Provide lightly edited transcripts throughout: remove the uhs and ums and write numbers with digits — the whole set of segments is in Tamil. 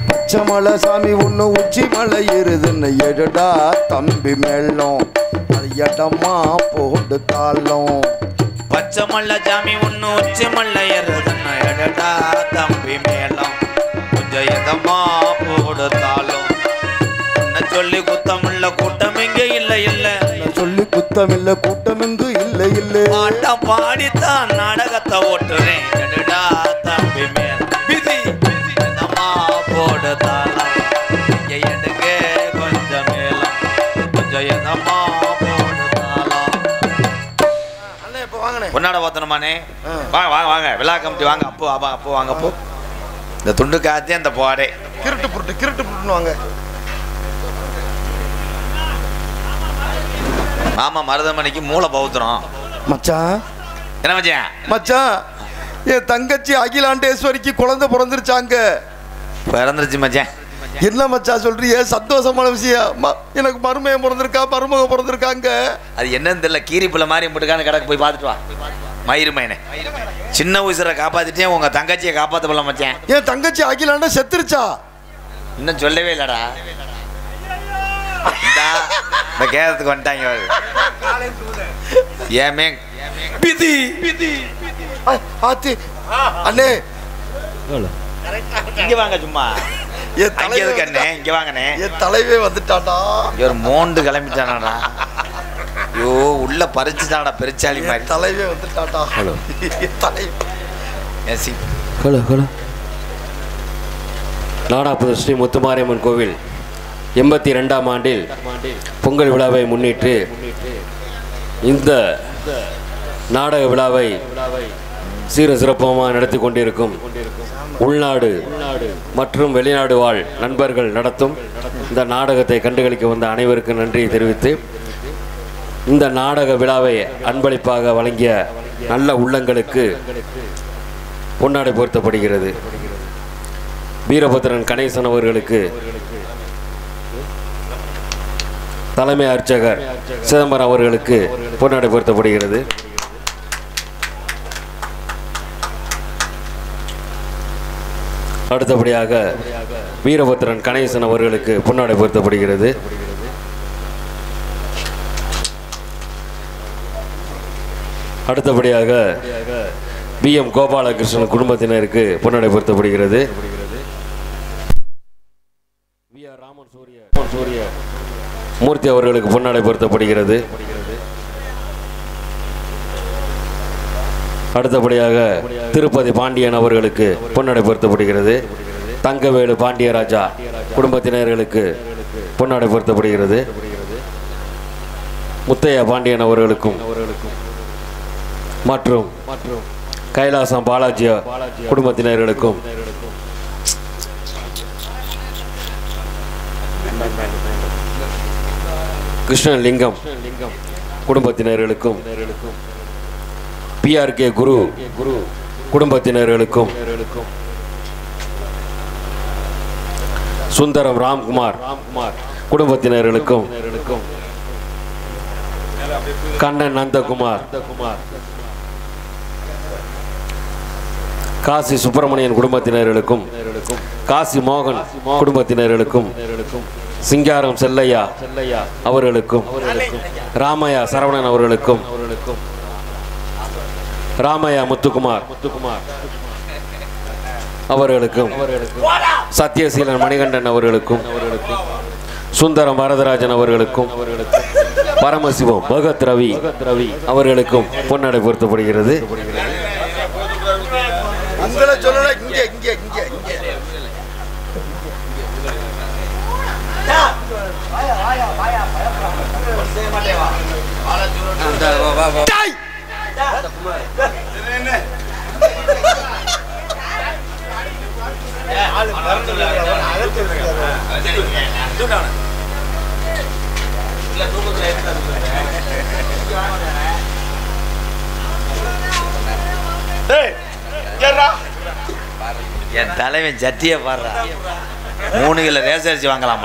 பச்சைமலை சாமி ஒன்று உச்சி மலை ஏறுதுன்னு எடுடா தம்பி மேளம் அது இடமா போட்டு தாளம். பச்சைமலை சாமி ஒன்று உச்சி மலை ஏறுதுன்னு எடுடா தம்பி மேளம் கொஞ்சம் எதமா போடு தாளம். என்ன சொல்லி குத்தமில்ல கூட்டம் இங்கே இல்லை இல்லை சொல்லி குத்தமில்ல கூட்டம் இங்கு இல்லை இல்லை. ஆட்டம் பாடித்தான் நாடகத்தை ஓட்டுறேன் எடுடா தம்பி மேல் விதி எதமா போடு தாளம். இங்கே எடுக்க கொஞ்சம் மேலம் கொஞ்சம் எதமா போடு தாளம். பொன்னாட பார்த்தனமானே வாங்க வாங்க வாங்க விழா கமிட்டி வாங்க. அப்போ அப்போ வாங்க அப்போ இந்த துண்டு காத்தே அந்த போடே கிருட்டு புருட்டுன்னு வாங்க. மாமா மருதமணிக்கு மூளை பௌத்திரம் மச்சான். என்ன மச்சான்? மச்சான் என் தங்கச்சி அகிலாண்டேஸ்வரிக்கு குழந்தை பிறந்துருச்சாங்க. பிறந்துருச்சு மச்சான். என்ன மச்சான் சொல்றிய? சந்தோஷமான விஷயம். எனக்கு மருமகன் பிறந்திருக்காங்க. அது என்னன்னு தெரியல. கீரி பிள்ளை மாதிரி முட்டுக்கான கடைக்கு போய் பார்த்துட்டு வா. மயிருமையனே சின்ன உயிரை காப்பாத்திட்டே உங்க தங்கச்சியை காப்பாத்த போல மச்சான். என் தங்கச்சி அகிலாண்ட செத்துருச்சா? இன்னும் சொல்லவே இல்லடா. இந்த கேரத்துக்கு வந்துட்டாங்க. ஏமே பிதி அண்ணே இங்க வாங்க சும்மா. என் தலைவருக்கு அண்ணே இங்க வாங்கண்ணே. என் தலைவே வந்துட்டாடா. ஒரு மோண்டு கிளம்பிட்டானாடா. ஐயோ உள்ள பறிச்சுட்டாடா பெருச்சாலி மாதிரி. தலைவே வந்துட்டாடா. Hello AC hello hello. Nadapputhur Sri Muthumariamman கோவில் 82ஆம் ஆண்டில் பொங்கல் விழாவை முன்னிட்டு இந்த நாடக விழாவை சீர சிறப்பமாக நடத்தி கொண்டிருக்கும் உள்நாடு மற்றும் வெளிநாடு வாழ் நண்பர்கள் நடத்தும் இந்த நாடகத்தை கண்டுகளிக்க வந்த அனைவருக்கும் நன்றியை தெரிவித்து, இந்த நாடக விழாவை அன்பளிப்பாக வழங்கிய நல்ல உள்ளங்களுக்கு பொன்னாடை பொருத்தப்படுகிறது. வீரபத்ரன் கணேசன் அவர்களுக்கு தலைமை அர்ச்சகர் சிதம்பரம் அவர்களுக்கு பொன்னாடை பொருத்தப்படுகிறது. அடுத்தபடியாக வீரபத்ரன் கணேசன் அவர்களுக்கு பொன்னாடை பொருத்தப்படுகிறது. அடுத்தபடியாக BM கோபாலகிருஷ்ணன் குடும்பத்தினருக்கு பொன்னாடை பொருத்தப்படுகிறது. மூர்த்தி அவர்களுக்கு பொன்னாடை பொருத்தப்படுகிறது. அடுத்தபடியாக திருப்பதி பாண்டியன் அவர்களுக்கு பொன்னாடை பொருத்தப்படுகிறது. தங்கவேலு பாண்டியராஜா குடும்பத்தினர்களுக்கு பொன்னாடை பொருத்தப்படுகிறது. முத்தையா பாண்டியன் அவர்களுக்கும் மற்றும் கைலாசம் பாலாஜி குடும்பத்தினர்களுக்கும் கிருஷ்ணலிங்கம் குடும்பத்தினர்களுக்கும் PRK குரு குடும்பத்தினர்களுக்கும் சுந்தரம் ராம்குமார் குடும்பத்தினர்களுக்கும் கண்ணன் நந்தகுமார் காசி சுப்பிரமணியன் குடும்பத்தினர்களுக்கும் காசி மோகன் குடும்பத்தினர்களுக்கும் சிங்காரம் செல்லையா அவர்களுக்கும் ராமையா சரவணன் அவர்களுக்கும் ராமையா முத்துக்குமார் அவர்களுக்கும் சத்யசீலன் மணிகண்டன் அவர்களுக்கும் சுந்தரம் வரதராஜன் அவர்களுக்கும் பரமசிவம் பகத் ரவி அவர்களுக்கும் பொன்னாடை பொருத்தப்படுகிறது. உங்களை சொல்லல இங்க இங்க இங்க இங்க என் தலைவன் சட்டியை பாடுறா. 3 கிலோ ரேச அரிசி வாங்கலாம்.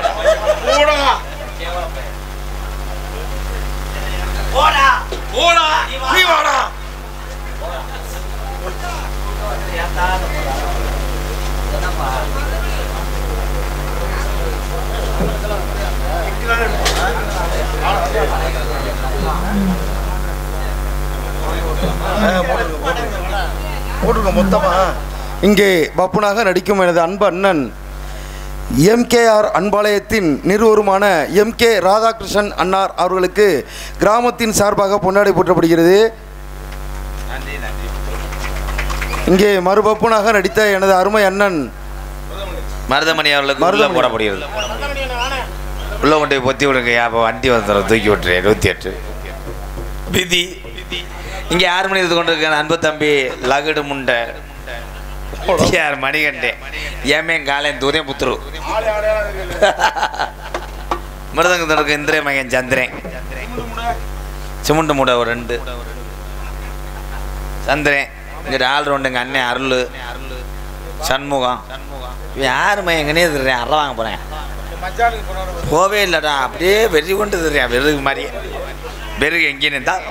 போட்டுருக்க மொத்தமா. இங்கே பப்புனாக நடிக்கும் எனது அன்பு அண்ணன் எம்கேஆர் அன்பாலயத்தின் நிறுவனமான எம்கே ராதாகிருஷ்ணன் அன்னார் அவர்களுக்கு கிராமத்தின் சார்பாக பொன்னாடை போற்றப்படுகிறது. இங்கே மறுபப்புனாக நடித்த எனது அருமை அண்ணன் மருதமணி அவர்களுக்கு போடப்படுகிறது. உள்ள கொண்டு பொத்தி விடுங்க. அப்போ வண்டி வந்து தூக்கி விட்டுரு. 28 விதி. இங்கே 6 மணி இருந்து கொண்டு இருக்க அன்பு தம்பி லகுடு முண்டை யார் மணிகண்டே ஏமே காலையும் தூரம் புத்துரு மிருதங்க இந்திரே மகன் சந்திரன் சிமுண்டு மூட ஒரு 2 சந்திரன் இங்கே ஆல்ரவுண்டுங்க அண்ணன் அருள் சண்முகம் யார் மயங்கனே தெரியும். அற வாங்க போகிறேன் போவே இல்லைடா. அப்படியே வெறி கொண்டு தெரியும். வெறுகு மாதிரியே வெறுகு எங்கேன்னு தான்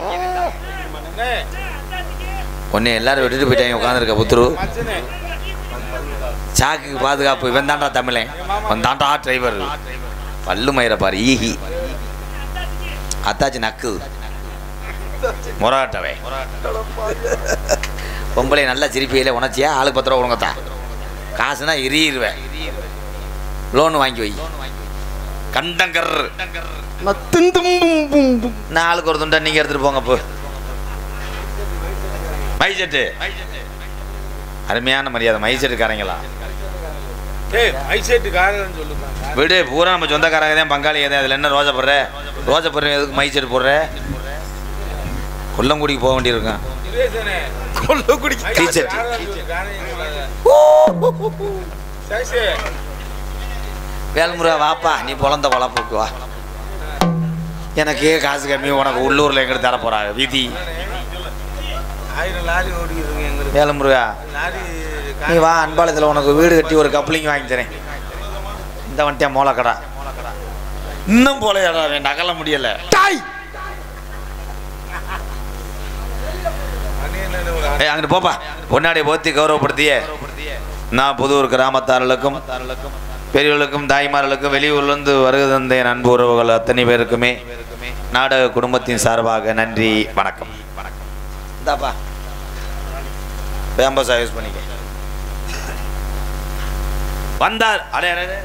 ஒன்று எல்லாரும் விட்டுட்டு போயிட்டாங்க. உட்காந்துருக்க புத்துரு சாக்குக்கு பாதுகாப்பு. இவன் தாண்டா தமிழன். இவன் தாண்டா டிரைவர். பல்லு மயிர பாரு. ஈஹி அத்தாச்சி நக்கு மொராட்டவை பொம்பளை நல்லா சிரிப்பையில் உணர்ச்சியா ஆளுக்கு 10 ரூபா கொடுங்கத்தான். காசுனா எரியிருவேன். லோனு வாங்கி வை. கண்டங்கர் நான் ஆளுக்கு ஒரு துண்டா நீங்கள் எடுத்துகிட்டு போங்க. இப்போ மைசெட்டு அருமையான மரியாதை. மைசெட்டுக்காரங்களா விடு. பூரா நம்ம சொந்தக்காரங்க தான் பங்காளி தான். அதில் என்ன ரோஜா போடுற? ரோஜா போடுற எதுக்கு மைசெட்டு போடுற? கொல்லங்குடிக்கு போக வேண்டியிருக்கேன். வேல்முருகா வாப்பா, நீ பொழந்த வளப்புக்கு வா. எனக்கு காசு கம்மி, உனக்கு உள்ளூரில் எங்கிட்ட தர போகிறாங்க விதி. வேல்முருகா நீ வா, அன்பாலயத்தில் உனக்கு வீடு கட்டி ஒரு கப்ளிங் வாங்கி தரேன். இந்த வந்துட்டேன் மோளக்கடா. இன்னும் போல நகல முடியலை. அங்கிட்டு போப்பா. பொன்னாடி போத்தி கௌரவப்படுத்திய நான் புதூர் கிராமத்தார்களுக்கும் பெரியவர்களுக்கும் தாய்மார்களுக்கும் வெளியூர்லேருந்து வருகை தந்த என் அன்பு உறவுகள் அத்தனை பேருக்குமே நாடக குடும்பத்தின் சார்பாக நன்றி, வணக்கம். இந்தாப்பா பேம்பஸா யூஸ் பண்ணிக்க. வந்தார். அடே அடே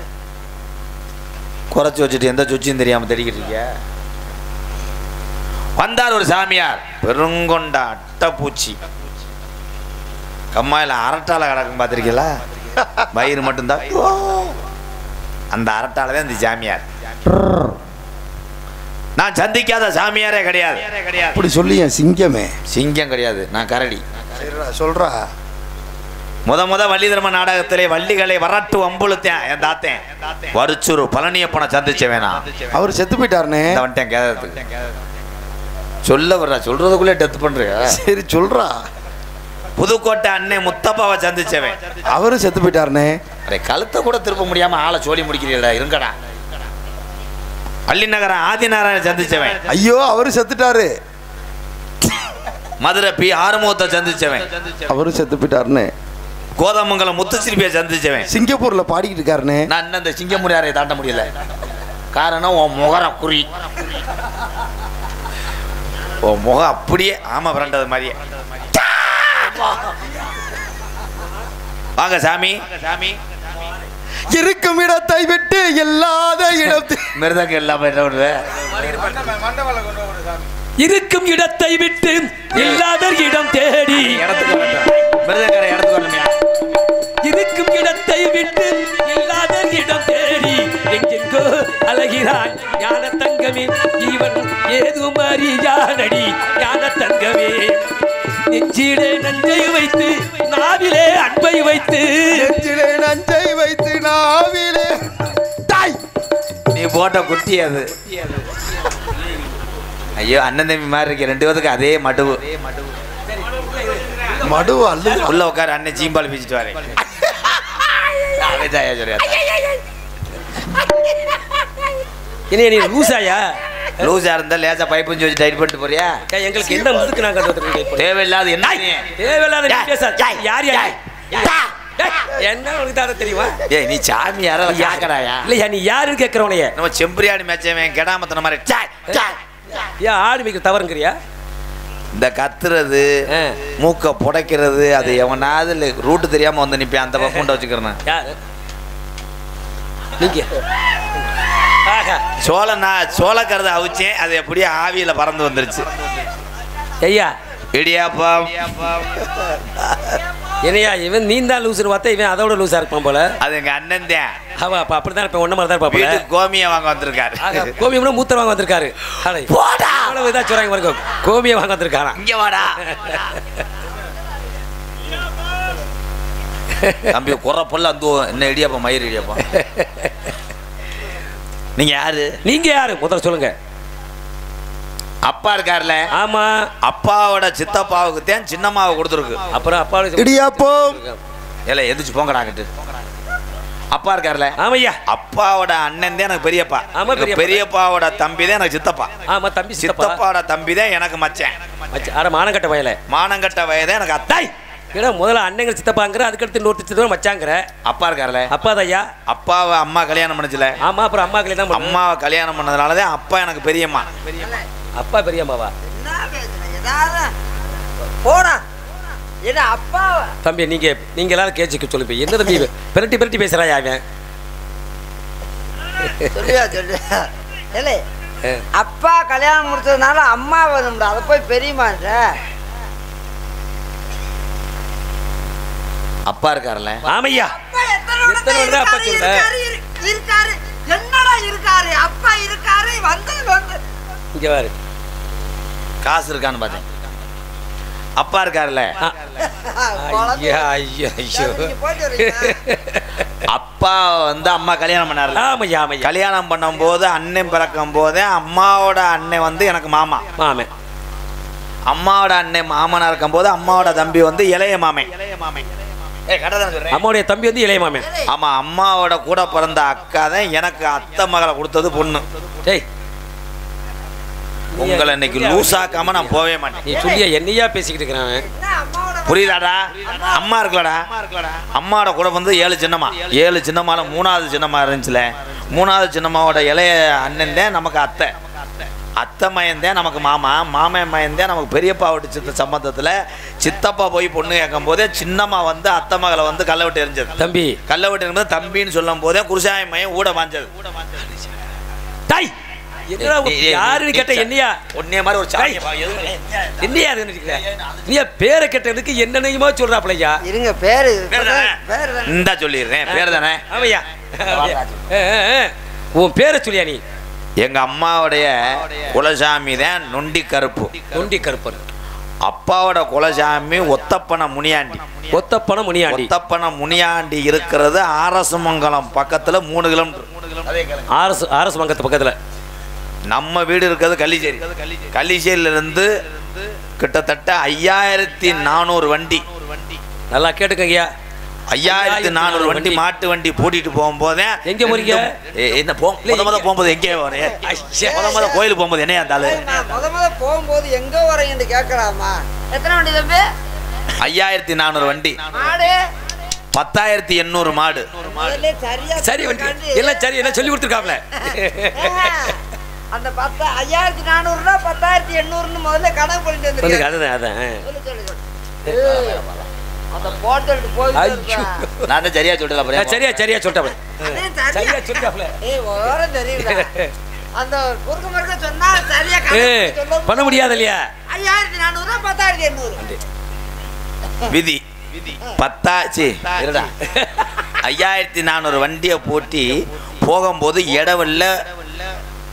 குறைச்சி வச்சுட்டு எந்த சுச்சியும் தெரியாமல் தெரிக்கிட்டு இருக்கிய. வந்தார் ஒரு சாமியார். பெருங்கொண்டா அட்டைப்பூச்சி கம்மாயில் அரட்டால கிடக்கும் பார்த்துருக்கீங்களா? வயிறு மட்டும்தான். அந்த அரட்டால தான் இந்த சாமியார். நான் சந்திக்காத சாமியாரே கிடையாது. அப்படி சொல்லி என் சிங்கமே. சிங்கம் கிடையாது, நான் கரடி. சொல்றா. முத வள்ளிதர்ம நாடகத்திலே வள்ளிகளை வரட்டு அம்புழுத்தேன் என் தாத்தேன். வருச்சூர் பழனியப்பனை சந்திச்ச வேணாம். அவர் செத்து போயிட்டாருன்னு வந்துட்டேன் கேதத்துக்கு. சொல்ல வர்றா, சொல்றதுக்குள்ளே டெத் பண்றியா? சரி சொல்றா. புதுக்கோட்டை அண்ணே முத்தப்பாவை சந்திச்சவன். அவரும் செத்து போயிட்டாருன்னு. அடே கழுத்தை கூட திருப்ப முடியாம ஆளை சோழி முடிக்கிறீங்களா? இருங்கடா. அள்ளிநகரம் ஆதிநாராயண சந்திச்சவன். ஐயோ அவரு செத்துட்டாரு. மதுரை பி ஆறுமுகத்தை சந்திச்சவன். அவரும் செத்து போயிட்டாருன்னு. கோதமங்கலம் முத்துச்சிரிப்பியை சந்திச்சவன். சிங்கப்பூர்ல பாடிக்கிட்டு இருக்காருன்னு. நான் இன்னும் இந்த சிங்கமுடியாரை தாண்ட முடியல. காரணம் உன் முகர குறி. உன் முகம் அப்படியே ஆமா பிறண்டது மாதிரியே. வாங்க சாமி. இருக்கும் இடத்தை விட்டு எல்லாத இடத்தை மிருதங்க எல்லாமே இருக்கும் இடத்தை விட்டு இல்லாத இடம் தேடி இடத்துக்கு மிருதங்கரை இடத்துக்கு வரணுமையா? இருக்கும் இடத்தை விட்டு இல்லாத இடம் தேடி எங்கெங்கோ அழகிறான் ஞான தங்கமே. இவன் ஏது மரியாதடி ஞான தங்கமே. நெஞ்சிலே நஞ்சை வைத்து நாவிலே அன்பை வைத்து, நெஞ்சிலே நஞ்சை வைத்து நாவிலே தாய் நீ போட்ட குட்டி அது. ஐயோ அண்ணன் தம்பி மாதிரி இருக்கு 2 பேருக்கு அதே மடுவு. மடுவு அல்ல. உள்ள உட்காரு, அண்ணன் சீம்பால் பீச்சிட்டு வரேன். என்ன நீ லூசாயா? லூசா இருந்தா லேசா பைப்பு வச்சு டைட் பண்ணிட்டு போறியா? எங்களுக்கு என்ன முதுக்கு நான் கட்டுறது தேவையில்லாத என்ன தேவையில்லாத நீ பேசாத. யார் யார் என்ன உனக்கு தானே தெரியுமா? ஏய் நீ சாமி யாரோ கேட்கறாயா? இல்லையா நீ யாருன்னு கேட்கறவனையே நம்ம செம்பரியாடி மேட்சவன் கெடாமத்தன மாதிரி ஏன் ஆடு மிக்க தவறுங்கிறியா? இந்த கத்துறது மூக்க புடைக்கிறது அது எவனாவது ரூட்டு தெரியாம வந்து நிப்பேன் அந்த பக்கம் வச்சுக்கிறேன். யாரு நீங்க? சோளக்கருதை அவிச்சேன், அது எப்படியே ஆவியில பறந்து வந்துருச்சு. ஐயா இடியாப்பா என்னையா இவன் நீ தான் லூசுன்னு பார்த்தா இவன் அதோட லூசா இருப்பான் போல. அது எங்க அண்ணன் தான். அவ அப்ப அப்படிதான் இருப்பேன். ஒன்ன மாதிரி தான் இருப்பா போல. கோமியை வாங்க வந்திருக்காரு. கோமியம்னா மூத்தர் வாங்க வந்திருக்காரு. அவ்வளவு இதா சொல்றாங்க பாருங்க. கோமியை வாங்க வந்திருக்காரா? இங்க வாடா தம்பி குறை பொல்ல அந்த என்ன இடியாப்பா மயிர் இடியாப்பா. நீங்க யாரு? நீங்க யாரு முதல்ல சொல்லுங்க. அப்பா இருக்காருல? ஆமா. அப்பாவோட சித்தப்பாவுக்கு தான் சின்னம்மாவை கொடுத்துருக்கு. அப்புறம் அப்பாவோட இடியாப்பம் ஏல எந்திரிச்சு போங்கடாங்கிட்டு. அப்பா இருக்காருல? ஆமையா. அப்பாவோட அண்ணன் தான் எனக்கு பெரியப்பா. ஆமா பெரியப்பாவோட தம்பி தான் எனக்கு சித்தப்பா. ஆமா தம்பி சித்தப்பாவோட தம்பி தான் எனக்கு மச்சான். அட மானங்கட்ட வயல. மானங்கட்ட வயதான் எனக்கு அத்தாய். ஏன்னா முதல்ல அண்ணங்க சித்தப்பாங்கிற, அதுக்கடுத்து இன்னொரு சித்தப்பா மச்சாங்கிற. அப்பா இருக்காருல? அப்பா ஐயா. அப்பாவை அம்மா கல்யாணம் பண்ணுச்சுல? ஆமா. அப்புறம் அம்மா கல்யாணம் அம்மாவை கல்யாணம் பண்ணதுனாலதான் அப்பா எனக்கு பெரியம்மா. அப்பா பெரியம்மாவா? போடா என்ன அப்பா தம்பி நீங்க எல்லாரும் கேட்சிக்க சொல்லுப்ப. என்ன தம்பி பிரட்டி பிரட்டி பேசுறாயா அவன்? சொல்லியா இல்லை அப்பா கல்யாணம் முடிச்சதுனால அம்மா வேணும்டா, அதை போய் பெரியம்மான்ற. அப்பா இருக்காருல்ல? ஆமையா. அப்பா சொல்ற இருக்காரு என்னடா இருக்காரு? அப்பா இருக்காரு வந்து இங்க பாரு. காசு இருக்கான்னு பார்த்தேன். அப்பா இருக்காருல்ல? அப்பா வந்து அம்மா கல்யாணம் பண்ணாரு. ஆமையா ஆமையா. கல்யாணம் பண்ணும் போது அண்ணன் பிறக்கும் போதே அம்மாவோட அண்ணன் வந்து எனக்கு மாமா. மாமே. அம்மாவோட அண்ணன் மாமனா இருக்கும் போது அம்மாவோட தம்பி வந்து இளைய மாமே. அம்மாவுடைய தம்பி வந்து இளைய மாமே. ஆமா. அம்மாவோட கூட பிறந்த அக்கா தான் எனக்கு அத்தை மகளை கொடுத்தது பொண்ணு. டேய் உங்களை இன்னைக்கு லூசாக்காம நான் போவே மாட்டேன். நீ சொல்லியா என்னையா பேசிக்கிட்டு இருக்கிறான்? புரியுதாடா? அம்மா இருக்கலடா. அம்மாவோட கூட வந்து 7 சின்னம்மா. 7 சின்னம்மால 3வது சின்னம்மா இருந்துச்சுல. 3வது சின்னம்மாவோட இளைய அண்ணன் தான் நமக்கு அத்தை. அத்தை மயன் தான் நமக்கு மாமா. மாமன் மயன் தான் நமக்கு பெரியப்பா விட்டு சித்த சம்பந்தத்தில் சித்தப்பா போய் பொண்ணு கேட்கும் போதே சின்னம்மா வந்து அத்தை மகளை வந்து கல்லை விட்டு எரிஞ்சது. தம்பி கல்லை விட்டு எரிஞ்சது தம்பின்னு சொல்லும் போதே குருசாய மயன் ஊட பாஞ்சது. யாருன்னு கேட்ட என்னையா ஒன்னே மாதிரி ஒரு சாய் என்னையா நீயா பேரை கேட்டதுக்கு என்னென்னயுமா சொல்றாப்லையா? இருங்க பேரு இந்தா சொல்லிடுறேன். பேர் தானே? ஆமையா. உன் பேரை சொல்லியா நீ? எங்க அம்மாவுடைய குலசாமி தான் நொண்டி கருப்பு. நொண்டி கருப்பர். அப்பாவோட குலசாமி ஒத்தப்பன முனியாண்டி. ஒத்தப்பன முனியாண்டி. ஒத்தப்பன முனியாண்டி இருக்கிறது ஆரசமங்கலம் பக்கத்துல 3 கிலோமீட்டர். ஆர்எஸ் மங்கத்து பக்கத்துல. நம்ம வீடு இருக்கிறது கள்ளிச்சேரி. கள்ளிச்சேரியில இருந்து கிட்டத்தட்ட 5400 வண்டி. நல்லா கேட்டுக்கங்கய்யா. 5400 வண்டி மாட்டு வண்டி பூட்டிட்டு போகும்போதே எங்க போறீங்க? என்ன போகும்போது எங்கே வரேன்? கோயிலுக்கு போகும்போது என்னையா இருந்தாலும் முத போகும்போது எங்க வரீங்கன்னு கேட்கலாமா? எத்தனை வண்டி தம்பி? 5400 வண்டி. மாடு 10800 மாடு. சரி வண்டி எல்லாம் சரி என்ன சொல்லி கொடுத்துருக்காப்ல. அந்த 5400 10800 முதல்ல கணக்கு பண்ணிட்டு வந்து அதுதான் அதான் அந்த போட்டு போய் நான் சரியா சொல்லிட்டேன். சரியா சொல்லிட்டாப்ல. சரியா சொல்லிட்டாப்ல. ஓரம் தெரியுதா? அந்த குறுக்கு மறுக்க சொன்னா சரியா பண்ண முடியாது இல்லையா? 5400 10800 விதி 5400 வண்டியை போட்டி போகும்போது இடவில்ல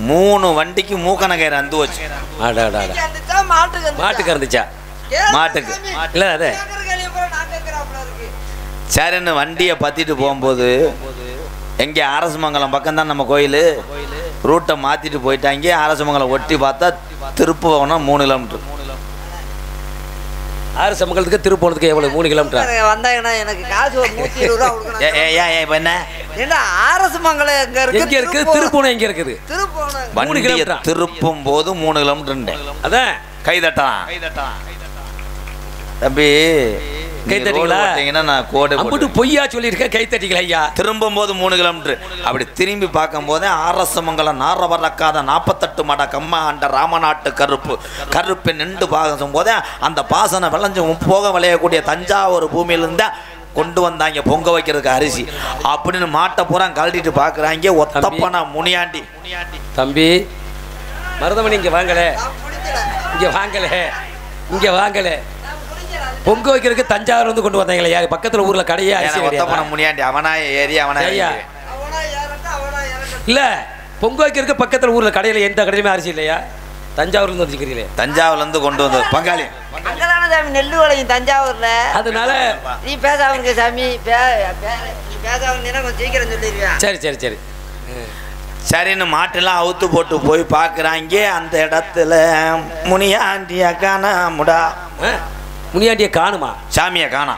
3 வண்டிக்கு மூக்கணக்கயிறு அந்து வச்சு. மாட்டுக்கு இருந்துச்சா? மாட்டுக்கு இல்ல அதே சரின்னு வண்டியை பத்திட்டு போகும்போது எங்கே அரசமங்கலம் பக்கம் தான் நம்ம கோயில். ரூட்டை மாத்திட்டு போயிட்டாங்க. அரசமங்கலம் ஒட்டி பார்த்தா திருப்புவனம் 3 கிலோமீட்டர். அரசமங்கலத்துக்கு திருப்போனதுக்கு எவ்வளவு? 3 கிலோமீட்டர் வந்தாங்கன்னா எனக்கு காசு ஒரு 120 ரூபா கொடுக்கணும். என்ன அரசமங்கலம் எங்க இருக்கு? எங்க இருக்கு? திருப்போணம் எங்க இருக்குது? திருப்போணம் வண்டியை திருப்பும் போது 3 கிலோமீட்டர். அதான் கை தட்டலாம் தம்பி. கை தட்டிங்களா? நான் கோடு அம்புட்டு பொய்யா சொல்லியிருக்கேன், கை தட்டிங்களா ஐயா? திரும்பும் போது 3 கிலோமீட்டர். அப்படி திரும்பி பார்க்கும் போதே ஆரசமங்கலம் நாரவரக்காத 48 மட கம்மா ஆண்ட ராமநாட்டு கருப்பு நின்று பார்க்கும் போதே அந்த பாசனை விளைஞ்சு போக விளையக்கூடிய தஞ்சாவூர் பூமியிலிருந்தா கொண்டு வந்தாங்க பொங்க வைக்கிறதுக்கு அரிசி அப்படின்னு மாட்டை பூரா கழட்டிட்டு பார்க்குறாங்க. ஒத்தப்பனா முனியாண்டி. தம்பி மருதமணி இங்கே வாங்கல, இங்கே வாங்கல. பொங்க வைக்கிறதுக்கு தஞ்சாவூர் வந்து கொண்டு வந்தாங்களே, பக்கத்தில் ஊர்ல கடையே அரிசி. ஒத்தப்பனா முனியாண்டி அவனா ஏறி அவனா இல்ல, பொங்க வைக்கிறதுக்கு பக்கத்தில் ஊர்ல கடையில எந்த கடையிலுமே அரிசி இல்லையா? தஞ்சாவூர்ல இருந்து வச்சுக்கிறீங்களே. தஞ்சாவூர்ல இருந்து கொண்டு வந்தது பங்காளி. அங்கதானே சாமி நெல்லு விளையும் தஞ்சாவூர்ல. அதனால நீ பேசாம சாமி, பேசாம கொஞ்சம் சீக்கிரம் சொல்லிடுவியா? சரி சரி சரி. சரின்னு மாட்டெல்லாம் அவுத்து போட்டு போய் பார்க்குறாங்க. அந்த இடத்துல முனியாண்டிய காணாமுடா. முனியாண்டிய காணுமா? சாமியை காணா.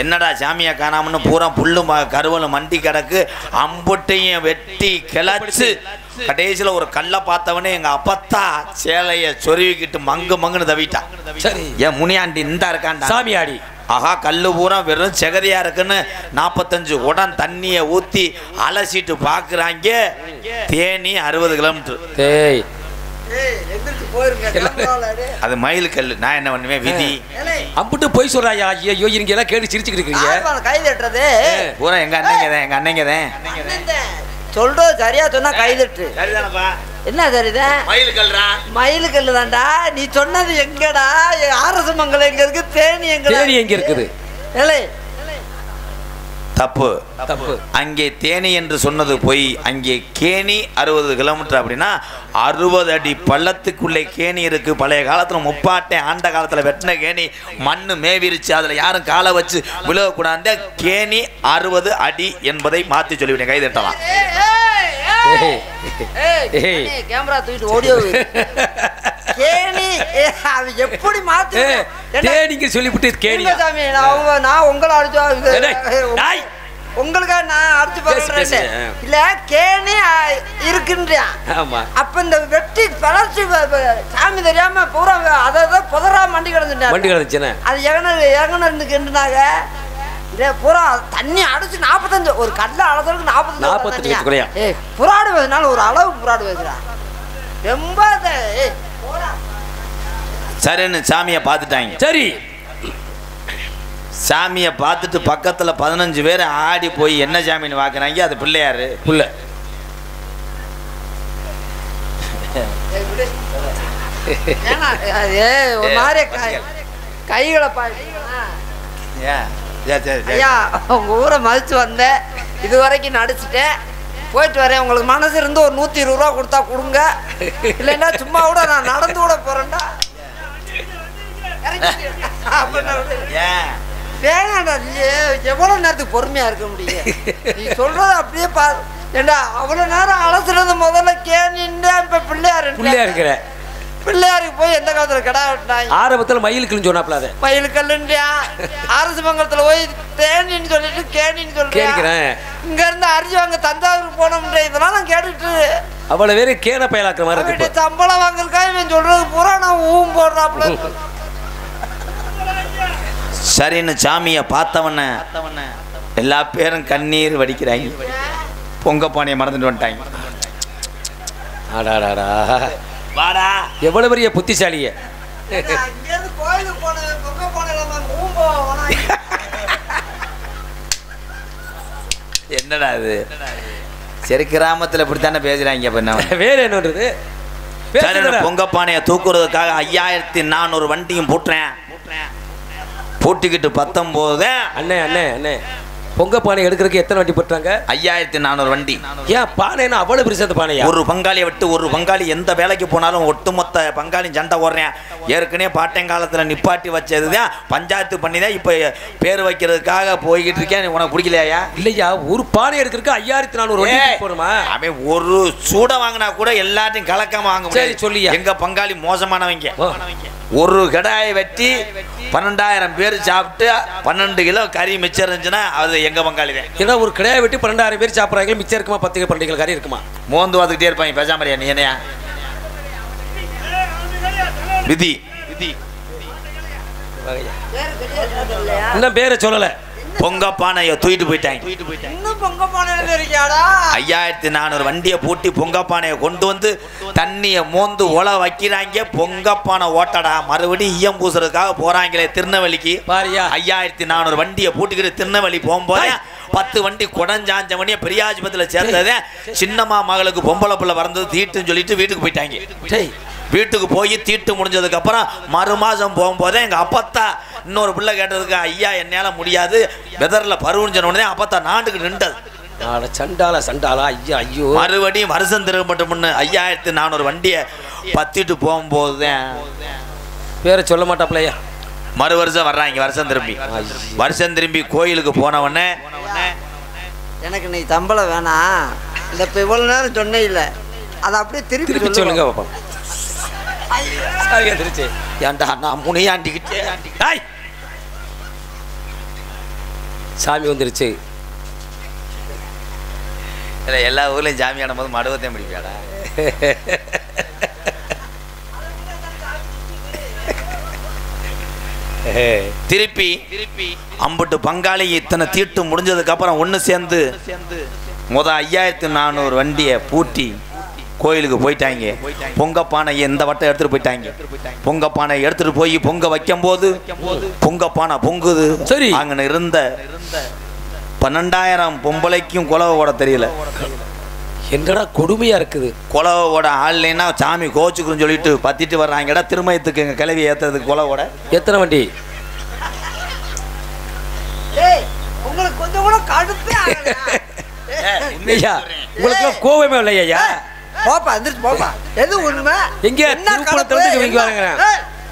என்னடா சாமியை காணாமன்னு பூரா புல்லு கருவலு மண்டி கிடக்கு. அம்புட்டையும் வெட்டி கிளச்சு கடைசியில் ஒரு கல்லை பார்த்தவனே எங்க அப்பத்தா சேலைய சொருவிக்கிட்டு மங்குன்னு தவிட்டான். சரி, ஏன் முனியாண்டி இந்த இருக்கான்டா சாமியாடி. ஆஹா, கல்லு பூரா வெறும் செகதியா இருக்குன்னு 45 குடம் தண்ணியை ஊத்தி அலசிட்டு பாக்குறாங்க. தேனி 60 கிலோமீட்டர். அது மயில் கல்லு. நான் என்ன பண்ணுவேன், விதி. அம்புட்டு போய் சொல்றாயா? ஐயோ, இங்க எல்லாம் கேட்டு சிரிச்சுக்கிட்டு இருக்கீங்க. கை தட்டுறது பூரா எங்க அண்ணங்க தான் சொல்றது சரியா சொன்னா கை தட்டு. என்ன சரிதான்? மயில் கல்லு தான்டா. நீ சொன்னது எங்கடா? ஆரசமங்கலம் எங்க இருக்கு? தேனி எங்க இருக்குது? தப்பு. அங்கே தேனி என்று சொன்னது போய். அங்கே கேணி 60 கிலோமீட்டர். அப்படின்னா 60 அடி பள்ளத்துக்குள்ளே கேணி இருக்கு. பழைய காலத்துல முப்பாட்டை ஆண்ட காலத்துல வெட்டின கேணி மண்ணு மேவிருச்சு. அதுல யாரும் காலை வச்சு விழுகக்கூடாது. கேணி 60 அடி என்பதை மாத்தி சொல்லிவிட்டேன். கைதட்டலாம். கேமரா தூக்கிட்டு ஓடியோ. கேணி எப்படி மாத்தி சொல்லிவிட்டு கேணி சாமி. நான் உங்களை அடிச்சா உங்களுக்காக நான் அடிச்சு போறேன். இல்ல கேணி இருக்குன்றியா? அப்ப இந்த வெட்டி பழச்சு சாமி தெரியாம பூரா அதான் புதரா மண்டி கிடந்துட்டேன். அது எங்கன இருந்து கேட்டுனாங்க. பூரா தண்ணி அடிச்சு 45 ஒரு கல்ல அளவுக்கு 45 புறாடு பேசினாலும் ஒரு அளவு புறாடு பேசுறா. ரொம்ப சரின்னு சாமியை பார்த்துட்டாங்க. சரி, சாமியை பார்த்துட்டு பக்கத்துல 15 பேர் ஆடி போய் என்ன சாமின்னு வாக்குறாங்க. அது பிள்ளையாரு. புள்ள ஒரு மாதிரி கைகளை ஐயா உங்க ஊரை மதிச்சு வந்தேன். இது வரைக்கும் நடிச்சுட்டேன், போயிட்டு வரேன். உங்களுக்கு மனசு இருந்து ஒரு 120 ரூபா கொடுத்தா கொடுங்க. இல்லைன்னா சும்மா கூட நான் நடந்து கூட போறேன்டா. வேணாண்டா, எவ்வளவு நேரத்துக்கு பொறுமையா இருக்க முடியும்? நீ சொல்றத அப்படியே பாரு. ஏண்டா அவ்வளவு நேரம் அலசுறது முதல்ல கேணின்னு இப்ப பிள்ளையா இருக்கிற. பிள்ளையாருக்கு போய் எந்த காலத்துல கடா வெட்டினாங்க? ஆரம்பத்துல மயிலுக்குன்னு சொன்னாப்ல. மயிலுக்கல்லுன்றியா? அரசமங்கலத்துல போய் தேனின்னு சொல்லிட்டு கேணின்னு சொல்றேன். இங்க இருந்து அரிசி வாங்க தஞ்சாவூருக்கு போனோம்ன்ற இதெல்லாம் நான் கேட்டுட்டு அவ்வளவு பேரு கேன பயலாக்குற மாதிரி இருக்கு. சம்பளம் வாங்குறதுக்காக இவன் சொல்றது பூரா நான் ஊம் போடுறாப்ல. சரின்னு சாமியை பார்த்தவன எல்லா பேரும் கண்ணீர் வடிக்கிறாங்க. பொங்க பானையை மறந்துட்டு வந்துட்டாங்க. வாடா, எவ்வளவு பெரிய புத்திசாலிய. என்னடா இது? சரி, கிராமத்துல இப்படித்தானே பேசுறாங்க. வேற என்னன்றது? பொங்க பானையை தூக்குறதுக்காக 5400 வண்டியும் போட்டுறேன். பூட்டிக்கிட்டு 19 அண்ணே அண்ணே அண்ணே பொங்க பானை எடுக்கிறதுக்கு எத்தனை வண்டி போட்டாங்க? 5400 வண்டி. ஏன் பானைன்னா அவ்வளவு பெருசு அந்த பானையா? ஒரு பங்காளியை விட்டு ஒரு பங்காளி எந்த வேலைக்கு போனாலும் ஒட்டுமொத்த பங்காளி சண்டை ஓடுறேன். ஏற்கனவே பாட்டைங்காலத்தில் நிப்பாட்டி வச்சதுதான் பஞ்சாயத்து பண்ணி தான் இப்போ பேர் வைக்கிறதுக்காக போய்கிட்டு இருக்கேன். உனக்கு பிடிக்கலையா? இல்லையா, ஒரு பானை எடுக்கிறதுக்கு 5400 வண்டி போடுமா? அவன் ஒரு சூட வாங்கினா கூட எல்லாத்தையும் கலக்காம வாங்க முடியாது. சொல்லியா, எங்க பங்காளி மோசமானவங்க. ஒரு கடாயை வெட்டி 12000 பேர் சாப்பிட்டு 12 கிலோ கறி மிச்சம் இருந்துச்சுன்னா அது எங்க பங்காளி தான். ஏன்னா ஒரு கடாயை வெட்டி 12000 பேர் சாப்பிட்றாங்க, மிச்சம் இருக்குமா? 10 12 கிலோ கறி இருக்குமா? மோந்து பார்த்துக்கிட்டே இருப்பாங்க. பேசாமரியா நீ? என்னையா விதி? இன்னும் பேரை சொல்லல. பொங்க பானையை தூக்கிட்டு போயிட்டாங்க. இன்னும் பொங்க பானையில இருக்கியாடா? 5400 வண்டியை பூட்டி பொங்க பானையை கொண்டு வந்து தண்ணியை மோந்து ஒலை வைக்கிறாங்க. பொங்க பானை ஓட்டடா மறுபடியும் ஈயம் பூசுறதுக்காக போறாங்களே திருநெல்வேலிக்கு. பாரியா 5400 வண்டியை பூட்டிக்கிட்டு திருநெல்வேலி போகும்போது 10 வண்டி குடஞ்சாஞ்ச மணியை பெரியாஜிபத்தில் சேர்ந்ததே. சின்னம்மா மகளுக்கு பொம்பளை பிள்ளை வரந்தது தீட்டுன்னு சொல்லிட்டு வீட்டுக்கு போயிட்டாங்க. வீட்டுக்கு போய் தீட்டு முடிஞ்சதுக்கு அப்புறம் மறு மாதம் போகும்போதே எங்கள் அப்பத்தா இன்னொரு பிள்ளை கேட்டதுக்கு ஐயா என்னால் முடியாது வெதரில் பருவஞ்சன உடனே அப்பத்தா நாட்டுக்கு நின்றது. சண்டாலா சண்டாலா ஐயா ஐயோ. மறுபடியும் வருஷம் திரும்பட்டும்னு 5400 வண்டியை பத்திட்டு போகும்போது பேரை சொல்ல மாட்டாப்லையா. மறு வருஷம் வர்றாங்க. வருஷம் திரும்பி கோயிலுக்கு போனவொடனே எனக்கு நீ தம்பளம் வேணாம், இந்த இப்போ இவ்வளோ நேரம் சொன்னே இல்லை, அதை அப்படியே திருப்பி சொல்லுங்க பாப்பா. திருச்சி ஏன்டா நான் முனியாண்டிக்கிட்டே சாமி வந்துருச்சு. இல்லை எல்லா ஊர்லேயும் சாமி ஆடும் போது மடுவத்தையும் பிடிப்பாடா. திருப்பி அம்புட்டு பங்காளி இத்தனை தீட்டு முடிஞ்சதுக்கு அப்புறம் ஒன்று சேர்ந்து 5400 வண்டியை பூட்டி கோயிலுக்கு போயிட்டாங்க. பொங்க பானையை இந்த வட்டம் எடுத்துட்டு போயிட்டாங்க. பொங்க பானை எடுத்துட்டு போய் பொங்க வைக்கும் போது பொங்க பானை பொங்குது. சரி, அங்கே இருந்த 12000 பொம்பளைக்கும் குலவை ஓட தெரியல. என்னடா கொடுமையா இருக்குது. குலவோட ஆள்லைன்னா சாமி கோச்சுக்குன்னு சொல்லிட்டு பத்திட்டு வர்றாங்கடா. திருமயத்துக்கு எங்க கிளவி ஏத்துறதுக்கு குலவோட எத்தனை வண்டி? உங்களுக்கு கொஞ்சம் கூட கடுப்பே ஐயா, உங்களுக்கு கோவமே இல்லையா? போப்பா எந்திரிச்சு போப்பா. எது உண்மை? எங்க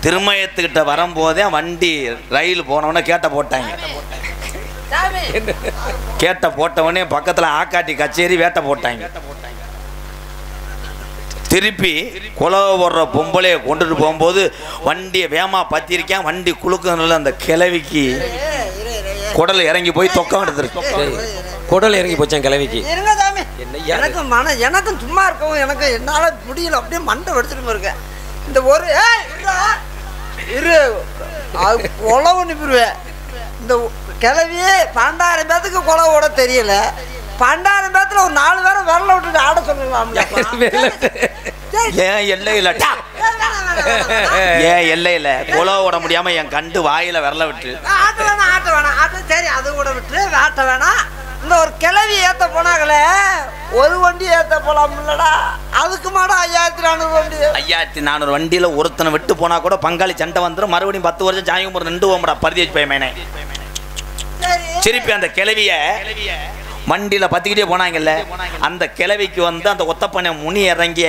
திருமயத்துக்கிட்ட வரும்போதே வண்டி ரயில் போனவொடனே கேட்ட போட்டாங்க. கேட்ட போட்டவொடனே பக்கத்தில் ஆக்காட்டி கச்சேரி வேட்டை போட்டாங்க. திருப்பி குலவை போடுற பொம்பளையை கொண்டுட்டு போகும்போது வண்டியை வேமா பத்திருக்கேன். வண்டி குலுக்கணும்ல அந்த கிளவிக்கு குடல் இறங்கி போய் தொக்கம் எடுத்துருக்கு. குடல் இறங்கி போச்சான் கிளவிக்கு. எனக்கும் சும்மா இருக்கவும் எனக்கு என்னால முடியல, அப்படியே மண்டை வெடிச்சிட்டு இருக்கேன். இந்த ஒரு உழவு நிப்பிடுவேன். இந்த கிளவியே 12000 பேத்துக்கு குழவை ஓட தெரியல. 12000 பேத்துல ஒரு 4 பேரை விரல விட்டுட்டு ஆட சொல்லலாம். ஏன் எல்லையில ஏன் எல்லையில குழவை ஓட முடியாம என் கண்டு வாயில விரல விட்டு ஆட்ட வேணாம் ஆட்ட. சரி, அது கூட விட்டு ஆட்ட வேணாம். இந்த ஒரு கிளவி ஏத்த போனாங்களே, ஒரு வண்டி ஏத்த போலாம் இல்லடா. அதுக்கு மாடா 5400 வண்டி. 5400 வண்டியில ஒருத்தனை விட்டு போனா கூட பங்காளி சண்டை வந்துடும். மறுபடியும் 10 வருஷம் சாமி கும்பிட நின்று போகடா பரதேசி பையனே. திருப்பி அந்த கிளவிய வண்டியில பத்திக்கிட்டே போனாங்கல்ல, அந்த கிளவிக்கு வந்து அந்த ஒத்தப்பனை முனி இறங்கிய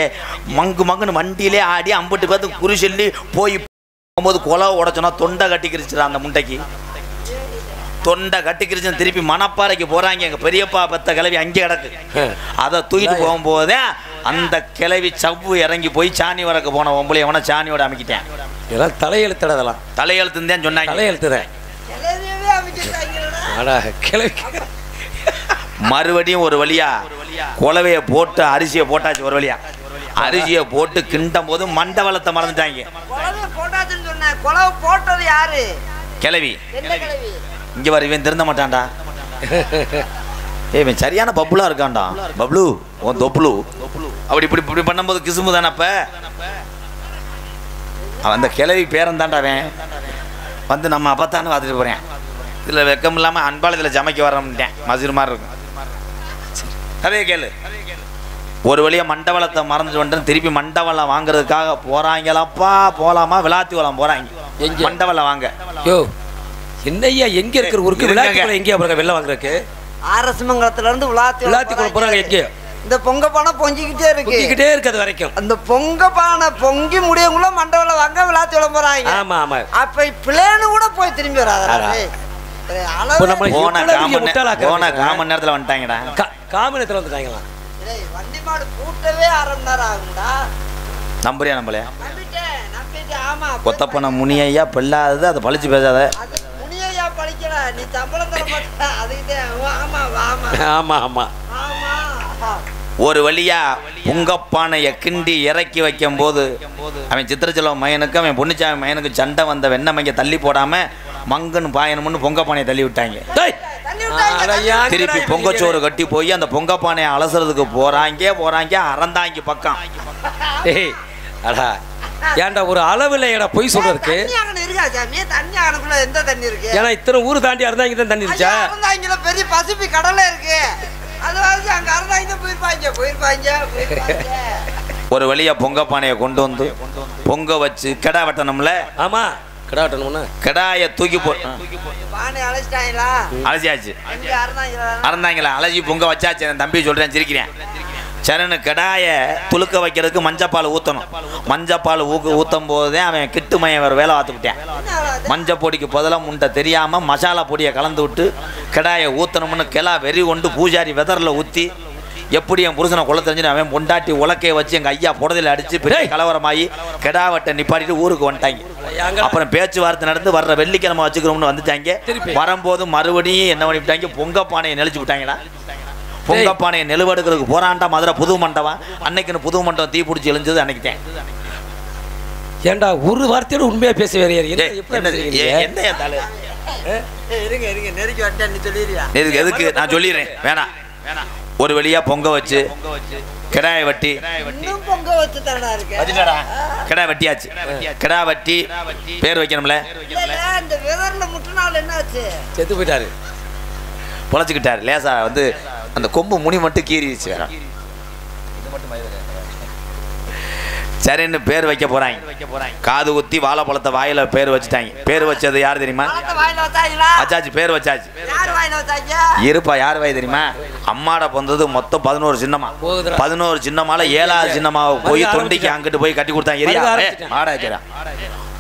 மங்குன்னு வண்டியிலே ஆடி 50 பேருக்கு குறி சொல்லி போய் போகும்போது குலை உடச்சோன்னா தொண்டை கட்டிக்கிருச்சுடா. அந்த முண்டைக்கு தொண்டை கட்டிக்கிருச்சுன்னு திருப்பி மணப்பாறைக்கு போறாங்க. எங்க பெரியப்பா பெத்த கிளவி அங்கே கிடக்கு. அதை தூக்கிட்டு போகும்போதே அந்த கிளவி சவ்வு இறங்கி போய் சாணி வரக்கு போன பொம்பளை எவனா சாணியோட அமைக்கிட்டேன். இதெல்லாம் தலையெழுத்துறதெல்லாம் தலையெழுத்துன்னு தான் சொன்னாங்க. தலையெழுத்துறேன். மறுபடியும் ஒரு வழியா குலவையை போட்டு அரிசியை போட்டாச்சு. ஒரு வழியா அரிசியை போட்டு கிண்டும் போது மண்டவளத்தை மறந்துட்டாங்க. போட்டது யாரு? கிளவி. இங்க வர இவன் திருந்த மாட்டான்டா. இவன் சரியான பப்ளா இருக்கான்டா. பப்ளு உன் தொப்ளு அப்படி இப்படி இப்படி பண்ணும்போது கிசும்பு தானே. அப்ப அந்த கிளவி பேரன் தான்டா. அவன் வந்து நம்ம அப்பத்தானு பார்த்துட்டு போறேன். இதில் வெக்கம் இல்லாமல் அன்பாளத்தில் சமைக்க வரமுட்டேன். மசிறு மாதிரி இருக்கும். அதே கேளு. ஒரு வழியாக மண்டவளத்தை மறந்துட்டு வந்துட்டு திருப்பி மண்டவளம் வாங்குறதுக்காக போகிறாங்களப்பா. போகலாமா? விளாத்தி வளம் போகிறாங்க. எங்கே மண்டவளம் வாங்க? யோ என்னையா எங்கே இருக்கிற ஊருக்கு விளாத்தி எங்கேயா போகிறாங்க? வெள்ளம் வாங்குறதுக்கு அரசமங்கலத்துலேருந்து விளாத்தி போகிறாங்க. எங்கே இந்த பொங்க பானை பொங்கிக்கிட்டே இருக்கு அது வரைக்கும். அந்த பொங்க பானை பொங்கி முடியவங்கள மண்டபம் வாங்க விளாத்தி வளம் போறாங்க. ஆமா ஆமா. அப்ப பிளேனு கூட போய் திரும்பி வராது. காமன் நேரத்துல வந்துட்டாங்கடா. காமன் நேரத்துல வந்துட்டாங்களா? வண்டி மாடு கூட்டவே அரை மணி நேரம் ஆகும்டா. நம்புறியா? நம்பலையா? கொத்தப்பன முனியா பெல்லாதது அதை பழிச்சு பேசாத. முனியா பழிக்கல, நீ சம்பளம் தர மாட்டா. அதுக்கிட்டே ஆமா ஆமா ஆமா ஆமா. ஒரு வழியா பொங்கப்பானையை கிண்டி இறக்கி வைக்கும் போது அவன் சித்திரச்செல்வன் மயனுக்கு அவன் பொன்னிச்சாமி மயனுக்கு சண்டை வந்த வெண்ணமைங்க தள்ளி போடாம மங்கன்னு பாயணும்னு பொங்கப்பானையை தள்ளி விட்டாங்க. திருப்பி பொங்கச்சோறு கட்டி போய் அந்த பொங்கப்பானையை அலசுறதுக்கு போறாங்க அறந்தாங்கி பக்கம். ஏன்டா ஒரு அளவில் ஏடா போய் சொல்றதுக்கு ஏன்னா இத்தனை ஊர் தாண்டி அறந்தாங்க தான் தண்ணி இருச்சா? பெரிய பசிபி கடலை இருக்கு. ஒரு வழியா பொங்கப்பானையை கொண்டு வந்து பொங்க வச்சு கெடா வெட்டணும்ல. ஆமா கெடா வெட்டணும்னா கெடாயை தூக்கி அலசியாச்சு. அறந்தாங்களா அலசி பொங்க வச்சாச்சு. என் தம்பி சொல்றேன் சிரிக்கிறேன். சரணு கெடாயை துளுக்க வைக்கிறதுக்கு மஞ்சப்பால் ஊற்றணும். மஞ்சப்பால் ஊற்றும் போதே அவன் கிட்டு மையம் வேறு வேலை பார்த்துக்கிட்டேன். மஞ்சள் பொடிக்கு பதிலாக முண்டை தெரியாமல் மசாலா பொடியை கலந்து விட்டு கெடாயை ஊற்றணும்னு கிளா வெறி கொண்டு பூஜாரி வெதரில் ஊற்றி எப்படி என் புருஷனை கொள்ள தெரிஞ்சுன்னு அவன் பொண்டாட்டி உலக்கையை வச்சு எங்கள் ஐயா புடதில் அடித்து பெரிய கலவரமாகி கெடாவட்டை நிப்பாட்டிட்டு ஊருக்கு வந்துட்டாங்க. அப்புறம் பேச்சுவார்த்தை நடந்து வர்ற வெள்ளிக்கிழமை வச்சுக்கிறோம்னு வந்துட்டாங்க. வரும்போது மறுபடியும் என்ன பண்ணிவிட்டாங்க, பொங்கப்பானையை நெளிச்சு விட்டாங்களா. பொங்கப்பானையை நெலுவெடுக்கிறதுக்கு போராண்டா மதுரை புது மண்டபம். அன்னைக்குன்னு புது மண்டபம் தீ பிடிச்சி எழுந்தது அன்னைக்கு. ஏண்டா ஒரு வார்த்தையோட உண்மையா பேச வேற எதுக்கு நான் சொல்லிடுறேன் வேணாம். ஒரு வழியா பொங்க வச்சு கிடாயை வெட்டி கிடா வெட்டியாச்சு. கிடா வெட்டி பேர் வைக்கணும்ல. செத்து போயிட்டாரு, பொழைச்சிக்கிட்டாரு. லேசா வந்து அந்த கொம்பு முனி மட்டும் கீறிச்சு. சரின்னு பேர் வைக்க போறாங்க. காது குத்தி வாழைப்பழத்தை வாயில பேர் வச்சுட்டாங்க. பேர் வச்சது யார் தெரியுமா? வச்சாச்சு, பேர் வச்சாச்சு. இருப்பா யார் வாய் தெரியுமா? அம்மாட பொந்தது மொத்தம் 11 சின்னமா. 11 சின்னமால 7வது சின்னமாவை போய் தொண்டிக்கு அங்கிட்டு போய் கட்டி கொடுத்தாங்க.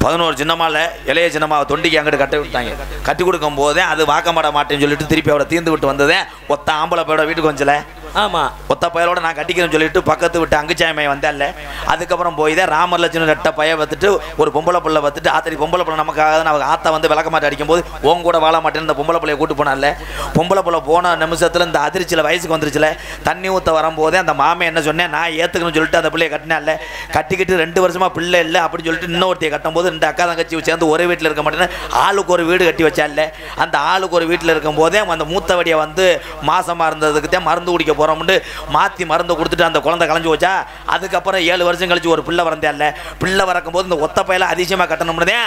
11 சின்னமால இளைய சின்னமாவை தொண்டிக்கு அங்கிட்டு கட்டி விட்டாங்க. கட்டி கொடுக்கும் போதே அது வாக்கப்பட மாட்டேன்னு சொல்லிட்டு திருப்பி அவரை தீர்ந்து விட்டு வந்ததே ஒத்த ஆம்பளை பையோட வீட்டுக்கு வந்துச்சல. ஆமா, ஒத்த பையலோட நான் கட்டிக்கிறேன்னு சொல்லிட்டு பக்கத்து விட்டு அங்குச்சாயமை வந்தால. அதுக்கப்புறம் போய் தான் ராமலட்சுமி ரெட்டை பைய பார்த்துட்டு ஒரு பொம்பளை பிள்ளை பார்த்துட்டு ஆத்தடி பொம்பளை பிள்ளை நமக்காக அவங்க ஆத்தா வந்து விளக்க மாட்டை அடிக்கும் போது உங்க கூட வாழ மாட்டேன்னு இந்த பொம்பளை பிள்ளைய கூட்டு போனால. பொம்பளை பிள்ளை போன நிமிஷத்துல இந்த அதிர்ச்சியில் வயசுக்கு வந்துருச்சுல. தண்ணி ஊற்ற வரும்போதே அந்த மாமே என்ன சொன்னேன், நான் ஏற்றுக்கணும்னு சொல்லிட்டு அந்த பிள்ளைய கட்டினால. கட்டிக்கிட்டு 2 வருஷமா பிள்ளை இல்லை அப்படின்னு சொல்லிட்டு இன்னொருத்தையை கட்டும் போது 2 அக்கா தங்கச்சி சேர்ந்து ஒரே வீட்டில் இருக்க மாட்டேன்னு ஆளுக்கு ஒரு வீடு கட்டி வச்சால. அந்த ஆளுக்கு ஒரு வீட்டில் இருக்கும் போதே அந்த மூத்தவடியை வந்து மாசமா இருந்ததுக்கு தான் மருந்து குடிக்க போறோம்னு மாற்றி மருந்து கொடுத்துட்டு அந்த குழந்தை கலைஞ்சு வச்சா. அதுக்கப்புறம் 7 வருஷம் கழிச்சு ஒரு பிள்ளை வரந்தேன்ல. பிள்ளை வரக்கும் போது இந்த ஒத்த பையில அதிசயமாக கட்டணும்னு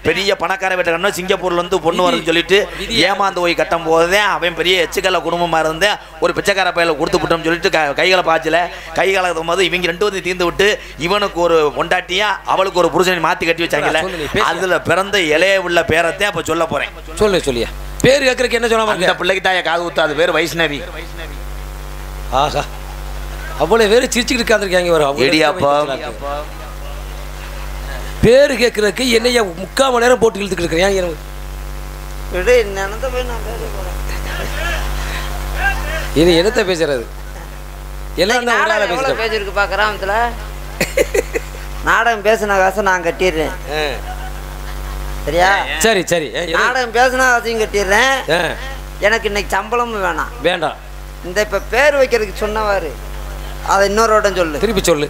பெரிய பணக்கார வீட்டை கட்டணும். சிங்கப்பூர்ல இருந்து பொண்ணு வரும்னு சொல்லிட்டு ஏமாந்து போய் கட்டும் போதே அவன் பெரிய எச்சுக்கல்ல குடும்பமா இருந்தேன். ஒரு பிச்சைக்கார பையில கொடுத்து விட்டோம்னு சொல்லிட்டு கைகளை பாய்ச்சல. கைகளை போது இவங்க 2 வந்து தீர்ந்து விட்டு இவனுக்கு ஒரு பொண்டாட்டியா அவளுக்கு ஒரு புருஷனை மாற்றி கட்டி வச்சாங்கல்ல. அதுல பிறந்த இளைய உள்ள பேரத்தை அப்ப சொல்ல போறேன். சொல்லியா பேர் கேட்கறதுக்கு என்ன சொல்லாம இந்த பிள்ளைக்கு தான் காது ஊத்தாது. பேர் வைஷ்ணவி. ஆஹா, அவ்வளவு பேர் சிரிச்சுக்கிட்டு இருக்காங்க. பேரு கேட்கறதுக்கு என்னைய 3/4 மணி நேரம் போட்டு இழுத்துக்கிட்டு இருக்கிறேன். இனி என்னத்த பேசுறது? எல்லாம் பேசிருக்கு கிராமத்துல நாடகம் பேசின காசை நான் கட்டிடுறேன். சரியா? சரி சரி, நாடகம் பேசின காசையும் கட்டிடுறேன். எனக்கு இன்னைக்கு சம்பளமும் வேண்டாம். இந்த இப்ப பேர் வைக்கிறதுக்கு சொன்னவாரு அதை இன்னொரு இடம் சொல்லு. திருப்பி சொல்லு.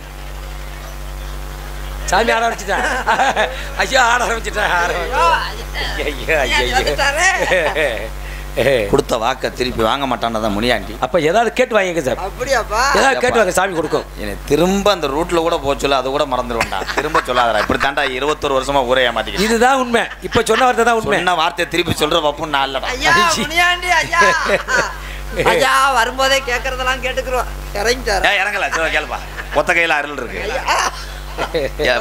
சாமி ஆட ஆரம்பிச்சுட்டேன். ஐயா ஆட ஆரம்பிச்சுட்டேன். கொடுத்த வாக்க திருப்பி வாங்க மாட்டான்தான் முனியாண்டி. அப்ப ஏதாவது கேட்டு வாங்க சார். அப்படியாப்பா? ஏதாவது கேட்டு வாங்க, சாமி கொடுக்கும். எனக்கு திரும்ப அந்த ரூட்ல கூட போச்சல அது கூட மறந்துடுவேன்டா. திரும்ப சொல்லாதடா. இப்படி தாண்டா 21 வருஷமா ஊரே ஏமாத்திக்கிட்டு. இதுதான் உண்மை. இப்ப சொன்ன வார்த்தை தான் உண்மை. என்ன வார்த்தையை திருப்பி சொல்ற வப்புன்னு நான் இல்லடா. ஐயா முனியாண்டி ஐயா. ஐயா வரும்போதே கேட்கறதெல்லாம் கேட்டுக்கிறோம். இறங்கிட்டாரு. இறங்கல கேளுப்பா. ஒத்த கையில அருள் இருக்கு.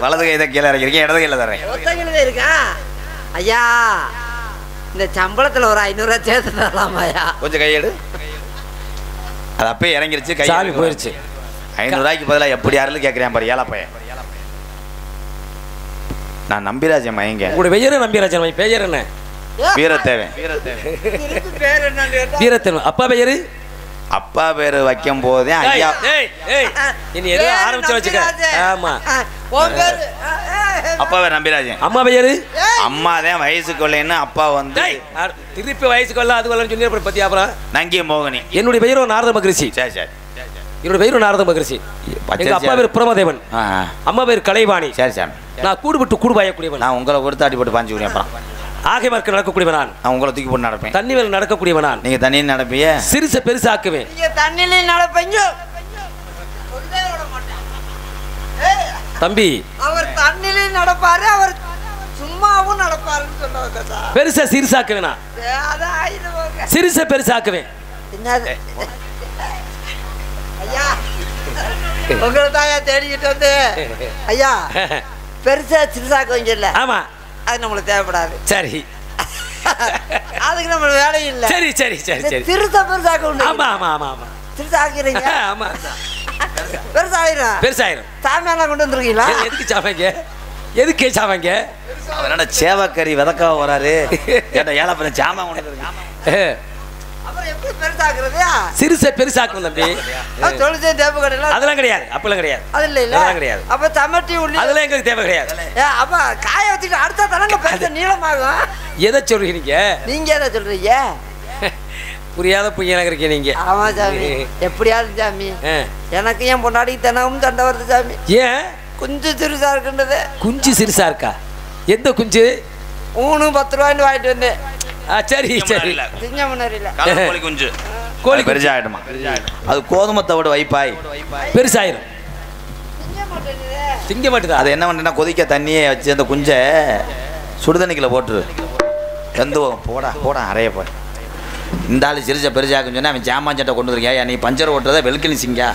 வலது கை தான் கீழே இறங்கிருக்கேன், இடது கையில தரேன். ஒத்த கையில இருக்கா ஐயா? இந்த சம்பளத்துல ஒரு 500 ரூபாய் சேர்த்து தரலாமாயா? கொஞ்சம் கையெடு. அது அப்பயே இறங்கிருச்சு, கை போயிருச்சு. 500 ரூபாய்க்கு பதிலாக எப்படி அருள் கேட்கிறேன் பாரு ஏழா பையன். நான் நம்பிராஜன் மயங்க. உங்களுடைய பெயர் நம்பிராஜன். பெயர் என்ன? வீரத்தேவன். வீரத்தேவன். அப்பா பேரு? அப்பா பேரு வைக்கும் போதே ஐயா இனி ஏதோ ஆரம்பிச்சு வச்சுக்க. ஆமா, அப்பா பேர் நம்பிராஜன். அம்மா பேரு? அம்மா தான் வயசுக்குள்ளேன்னு அப்பா வந்து திருப்பி வயசுக்குள்ள அது சொல்லி பத்தி. அப்புறம் நங்கி மோகினி. என்னுடைய பெயரும் நாரத மகரிஷி. சரி சரி. என்னோட பேரு நாரத மகரிஷி. எங்க அப்பா பேர் பிரமதேவன், அம்மா பேர் கலைவாணி. சரி சாமி. நான் கூடு விட்டு கூடு பாயக்கூடியவன். நான் உங்களை கொடுத்து அடி போட்டு பாஞ்சுக்கிறேன். அப்புறம் ஆகை மார்க்க நடக்கக்கூடியவன் நான். நான் உங்களை தூக்கி போட்டு நடப்பேன். தண்ணி மேல நடக்கக்கூடியவன் நான். நீங்க தண்ணியில் நடப்பீங்க, சிறுச பெருசாக்குவேன். நீங்க தண்ணியில நடப்பீங்க. தம்பி அவர் தண்ணியில நடப்பாரு, அவர் சும்மாவும் நடப்பாருன்னு சொன்னாங்க. பெருசா சிறுசாக்குவேனா? சிறுச பெருசாக்குவேன். என்னது ஐயா, உங்களை தான் தேடிக்கிட்டு வந்து ஐயா பெருசா சிறுசாக்குவீங்க இல்ல? ஆமா, அது நம்மளுக்கு தேவைப்படாது. சரி, அதுக்கு நம்மளுக்கு வேலையும் இல்லை. சரி சரி சரி சரி. சிறுசா பெருசாக்க உண்டு. ஆமா ஆமா ஆமா ஆமா. சிறுசாக்கிறீங்க. ஆமா, பெருசாயிரும். பெருசாயிரும். சாமியெல்லாம் கொண்டு வந்துருக்கீங்களா? எதுக்கு சாமைங்க? எதுக்கு சாமைங்க? அவரோட சேவக்கறி விதக்காக வராரு. ஏன்டா ஏழை பண்ண சாமா கொண்டு வந்து அப்புறம் எப்படி பெருசாக்குறது? சிறுச பெருசாக்கும் தம்பி. தொழுதே தேவை கிடையாது. அதெல்லாம் கிடையாது, அப்பெல்லாம் கிடையாது. அது இல்ல இல்ல அதெல்லாம் கிடையாது. அப்ப தமட்டி உள்ளி அதெல்லாம் எங்களுக்கு தேவை கிடையாது. அப்ப காய வச்சுட்டு அடுத்த தடங்க பெருசா நீளமாகும். எதை சொல்றீங்க நீங்க? எதை சொல்றீங்க? புரியாத புரியல இருக்கீங்க நீங்க. ஆமா சாமி, எப்படியாவது சாமி எனக்கு என் பொண்டாடி தினமும் சண்டை வருது சாமி. ஏன்? குஞ்சு சிறுசா இருக்குன்றது. குஞ்சு சிறுசா இருக்கா? எந்த குஞ்சு? 10 ரூபாய்னு வாங்கிட்டு வந்தேன். சரி சரி. திங்கமனரில கோழி குஞ்சு. கோழி பெருசாயிடுமா? அது கோதுமை தவிட வைப்பாய் பெருசாயிரும். திங்க மாட்டுதா? அது என்ன பண்ணுன்னா கொதிக்க தண்ணியை வச்சு அந்த குஞ்சை சுடுதண்ணிக்குள்ள போட்டுரு. வெந்துவோம். போடா போடா அறைய போட. இந்த ஆள் சிரிச்ச பெருசாக்குன்னு சொன்னா அவன் ஜாமான் சட்டை கொண்டு வந்துருக்கியா? நீ பஞ்சர் ஓட்டுறத வெளுக்கலி சிங்கா?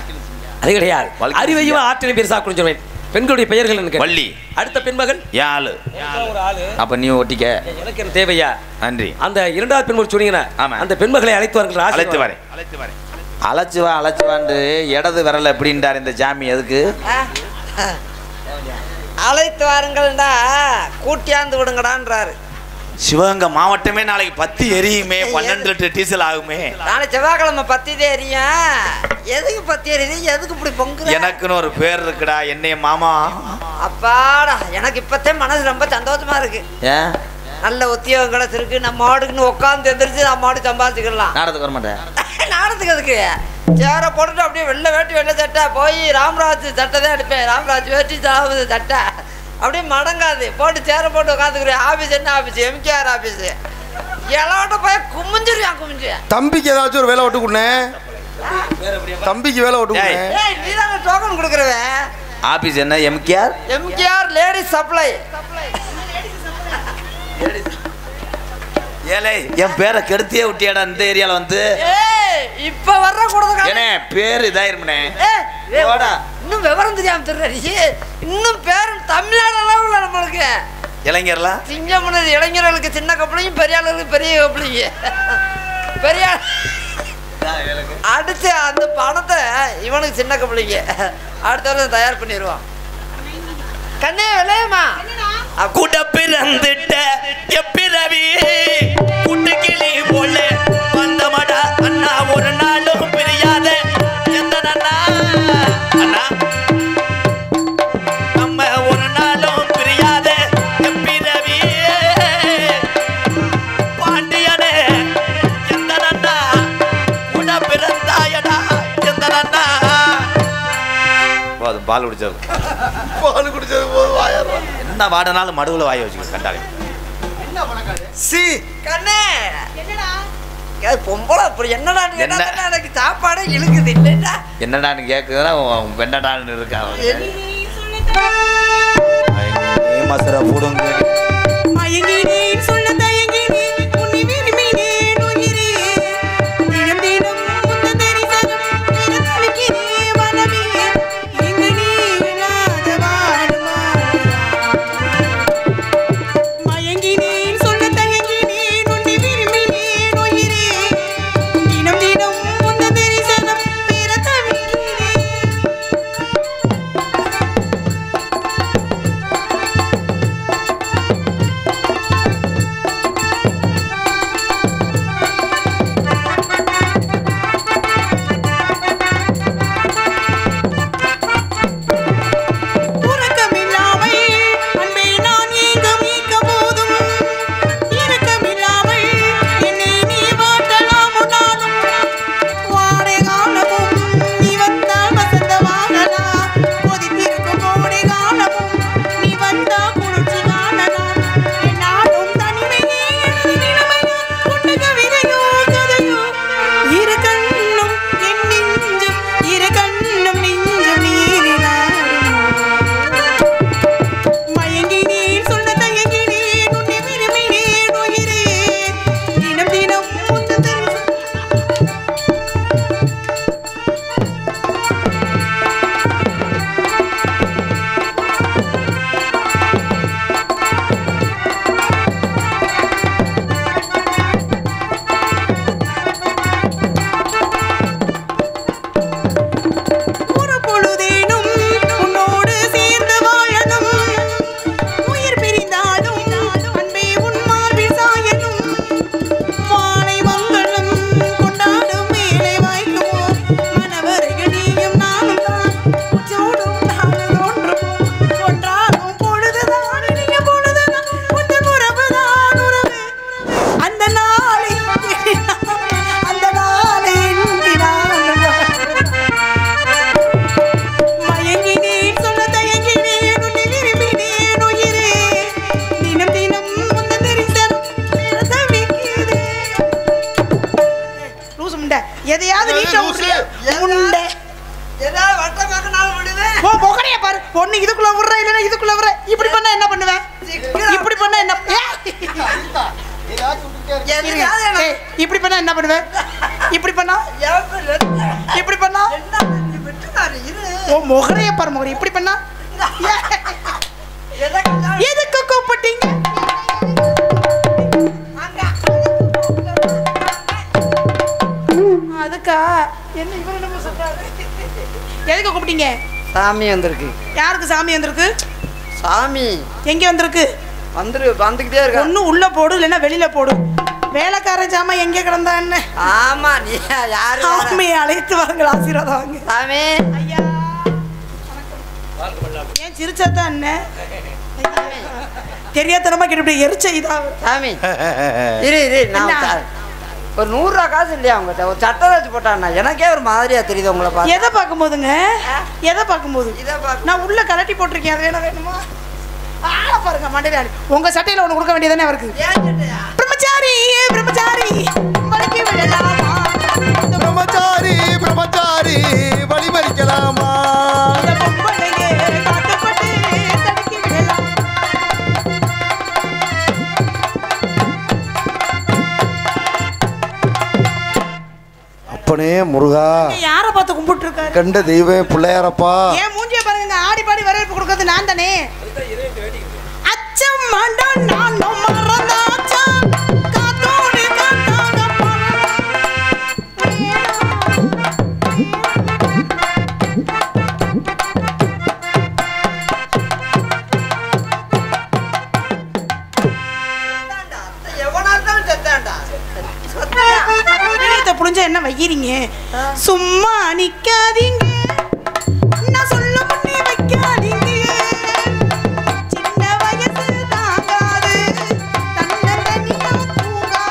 அது கிடையாது. அறிவையும் ஆற்றலையும் பெருசாக்கணும் சொல்வேன். பெண்களுடைய பெயர்கள் எனக்கு வள்ளி. அடுத்த பெண்மகள் யாழு. அப்ப நீ ஒட்டிக்க. எனக்கு என்ன தேவையா? நன்றி. அந்த இரண்டாவது பெண்மகள் சொன்னீங்கன்னா அந்த பெண்மகளை அழைத்து வாருங்கள். அழைத்து வரேன். அழைச்சு வாண்டு இடது விரல் எப்படின்றார் இந்த ஜாமி? எதுக்கு அழைத்து வாருங்கள்டா? கூட்டியாந்து விடுங்கடான்றாரு. சிவகங்கை மாவட்டமே நாளைக்கு 10 எரியுமே, 12 லிட்டர் டீசல் ஆகுமே. நாளைக்கு செவ்வாய்க்கிழமை 10 எரியும். எதுக்கு 10 எரியுது? எதுக்கு இப்படி பொங்கு? எனக்குன்னு ஒரு பேர் இருக்குடா, என்னைய மாமா. அப்பாடா, எனக்கு இப்பத்தே மனசு ரொம்ப சந்தோஷமா இருக்கு. ஏன்? நல்ல உத்தியோகம் கிடைச்சிருக்கு. நம்ம மாடுக்குன்னு உட்காந்து எந்திரிச்சு நம்ம மாடு சம்பாதிச்சுக்கலாம். நாடத்துக்கு வர மாட்டேன். நாடத்துக்கு எதுக்கு? சேரை போட்டுட்டு அப்படியே வெள்ளை வேட்டி வெள்ளை சட்டை போய் ராமராஜ் சட்டை தான் எடுப்பேன். ராமராஜ் வேட்டி சட்டை அப்படியே மடங்காது போட்டு சேரை போட்டு உட்காந்துக்கிறேன். ஆஃபீஸ் என்ன ஆஃபீஸ்? MKR office. எல்லோட்ட போய் குமிஞ்சிருவான். குமிஞ்சு தம்பிக்கு ஏதாச்சும் ஒரு வேலை விட்டு கொடுனே. தம்பிக்கு வேலை விட்டு கொடுனே. நீ தாங்க டோக்கன் கொடுக்குறவன். ஆஃபீஸ் என்ன? எம்கேஆர். MKR ladies supply. ஏலே என் பேரை கெடுத்தியே விட்டியாடா இந்த ஏரியால வந்து. இப்ப வர்ற கூடது என்ன பேர் இதாயிருமனே. இன்னும் விவரம் தெரியாம தெரியாது. இன்னும் பேரு தமிழ்நாடு அளவுல நம்மளுக்கு இளைஞர்லாம் சிங்கமனது இளைஞர்களுக்கு சின்ன கப்பலையும் பெரிய ஆளுகளுக்கு பெரிய கப்பலையும் பெரிய அடுத்து அந்த பணத்தை இவனுக்கு சின்ன கப்பலைங்க அடுத்த வருஷம் தயார் பண்ணிடுவான். கண்ணே விளையமா கூட பிறந்துட்ட எப்பிரவி குட்டுக்கிளி போல வந்தமடா அண்ணா ஒரு நாளும் பிரியாத எந்த அண்ணா அண்ணா நம்ம ஒரு நாளும் பிரியாத எப்பிரவி பாண்டியனே எந்த அண்ணா கூட பிறந்தாயடா எந்த அண்ணா. பால் குடிச்சது போதும் வாயாரம். என்ன வாடனாலும் மடுவுல வாய வச்சுக்க கண்டாலே. சி கண்ணே பொம்பளை அப்படி என்னடா எனக்கு சாப்பாடே இழுக்குது இல்லைன்னா என்னடான்னு கேட்குதுன்னா வெண்ணடான்னு இருக்கா மசரா போடுங்க. சாமி வந்திருக்கு. யாருக்கு சாமி வந்திருக்கு? சாமி எங்க வந்திருக்கு? வந்துகிட்டே இருக்கு. ஒண்ணு உள்ள போடு இல்லைன்னா வெளியில போடு. வேலைக்காரன் சாமா எங்க கிடந்தா என்ன? ஆமா நீ யாரு? சாமியை அழைத்து வாங்க, ஆசீர்வாதம் வாங்க. சாமி ஐயா ஏன் சிரிச்சாதான் என்ன? தெரியாதனமா கிட்ட எரிச்ச இதா. சாமி இரு நான் ஒரு 100 ரூபா காசு இல்லையா உங்ககிட்ட? ஒரு சட்டை வச்சு போட்டாண்ணா எனக்கே ஒரு மாதிரியா தெரியுது உங்களை பார்த்து. எதை பார்க்கும்போதுங்க? எதை பார்க்கும்போது? இதை பார்க்க நான் உள்ள கலட்டி போட்டிருக்கேன். அது வேணுமா? ஆளை பாருங்க மண்டையில. உங்க சட்டையில ஒண்ணு கொடுக்க வேண்டியதானே அவருக்கு? பிரம்மச்சாரி பிரம்மச்சாரி வலிக்கு விடலாமா? பிரம்மச்சாரி பிரம்மச்சாரி வழி மறிக்கலாமா? அப்பனே முருகா, யாரை பார்த்து கும்பிட்டு இருக்காரு? கண்ட தெய்வம் பிள்ளையாரப்பா. ஏன் மூஞ்சிய பாருங்க, ஆடி பாடி வரவேற்பு கொடுக்கிறது நான் தானே. அச்சம் மாண்டான் நான் மறந்தாச்சா காத்தோடி காத்தாகப்பா. எவனாத்தான் செத்தாண்டா. புரிஞ்சா என்ன வைக்கிறீங்க? சும்மா நிக்காதீங்க, நான் சொல்ல முன்னே வைக்காதீங்க. சின்ன வயசு தாங்காது தன்ன தனியா தூங்கா.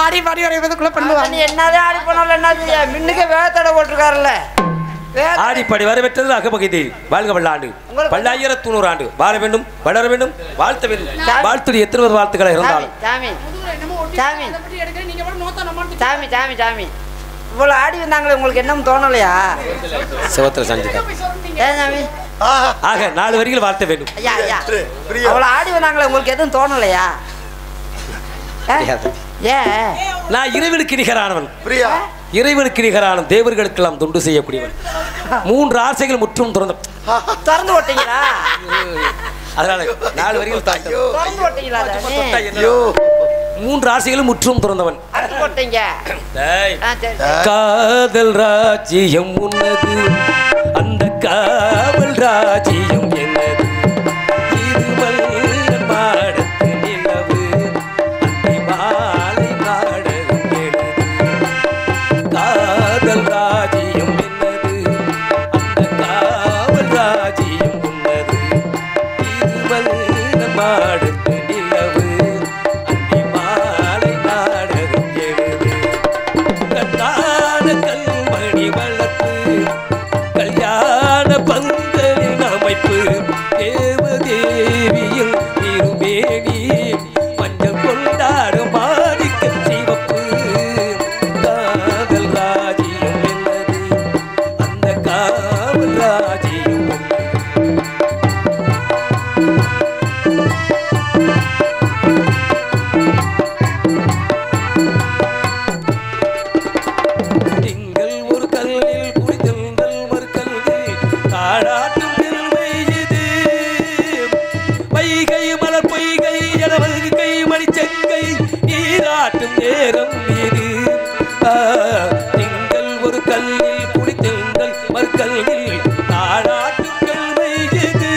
ஆடி பாடி வரைவதுக்குள்ள பண்ணுவாங்க. நீ என்னதான் ஆடி போனாலும் என்ன மின்னுக்கு வேத்தடை போட்டிருக்காருல்ல. ஆடிப்படி வரவேற்றது அகபகதி வாழ்க வல்லாண்டு பல்லாயிரத்து ஆண்டு வாழ வேண்டும் வளர வேண்டும் வாழ்த்த வேண்டும். வாழ்த்து எத்தனை வாழ்த்துக்களை இருந்தாலும் சாமி சாமி சாமி சாமி சாமி இவ்வளோ ஆடி வந்தாங்களே உங்களுக்கு என்னன்னு தோணலையா? சிவத்தில் சஞ்சிதா ஏன் சாமி? ஆக 4 வரிகள் வாழ்த்த வேண்டும். ஐயா ஐயா அவ்வளோ ஆடி வந்தாங்களே உங்களுக்கு எதுவும் தோணலையா? ஏன்? நான் இறைவனுக்கு நிகரானவன். பிரியா இறைவனுக்கு நிகரானவன், தேவர்களுக்கெல்லாம் தொண்டு செய்யக்கூடியவன். 3 ஆசைகள் முற்றும் திறந்து ஓட்டீங்களா? அதனால 4 வரிகள் திறந்து ஓட்டீங்களா? 3 ஆசைகளும் முற்றும் துறந்தவன். போட்டீங்க. காதல் ராஜ்யம் உன்னது, அந்த காவல் ராஜ்யம் என்னது. இது மாடத்து நிலவு, அந்தி மாலை நாடகம் எனது. காதல் ராஜ்யம் என்னது, அந்த காவல் ராஜ்யம் உன்னது. இது மாடத்து நிலவு, அந்தி மாலை நாடகம் எனது. கட்டான கல்மணி வளர்ப்பு, கல்யாண பந்தலின் அமைப்பு, திங்கள் ஒரு கல்லில் குடித்தெங்கள் மறுக்கல்லில் தாளாட்டுக்கள் வைகிறது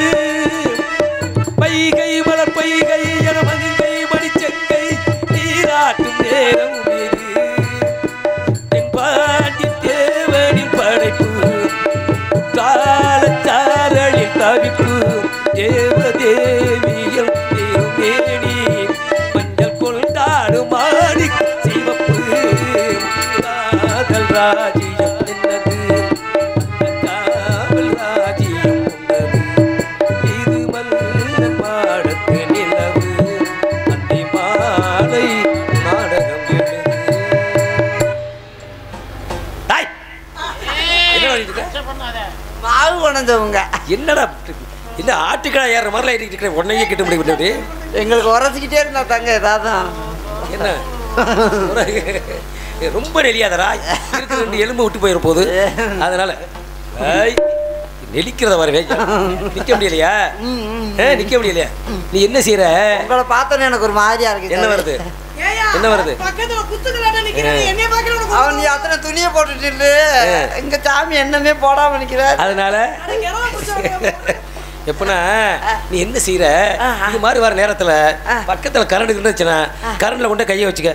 வைகை மலர் பைகை என மங்கை மடிச்செங்கை நீராட்டும் நேரம் இது என் பாண்டி தேவனின் படைப்பு காலச்சாரலில் தவிப்பு தேவதேவியம் தேவமேனி மஞ்சள் கொண்டாடும் மாடி சிவப்பு காதல் ராஜ்யம் என்னது காவல் ராஜ்யம் உண்டது இது மல்லன் மாடத்து நிலவு அந்தி மாலை நாடகம் எழுது மாவு கொண்டவங்க என்னடா என்ன ஆட்டுக்கடா ஏற மாதிரிலாம் ஏறிட்டு இருக்கிறேன் உடனே கிட்ட முடியும் எங்களுக்கு உரசிக்கிட்டே இருந்தா தங்க ஏதாவது என்ன ரொம்ப நெளியாதரா இருக்கிற 2 எலும்பு விட்டு போயிட போகுது அதனால நெளிக்கிறத வரவே நிக்க முடியலையா நிக்க முடியலையா நீ என்ன செய்யற உங்களை பார்த்தோன்னே எனக்கு ஒரு மாதிரியா இருக்கு என்ன வருது என்ன வருது அவன் நீ அத்தனை துணியை போட்டுட்டு இல்ல எங்க சாமி என்னமே போடாம நிக்கிற அதனால எப்பனா நீ என்ன செய்யற இது மாதிரி வர நேரத்துல பக்கத்துல கரண்ட் இருந்துச்சுன்னா கரண்ட்ல கொண்டு கையை வச்சுக்க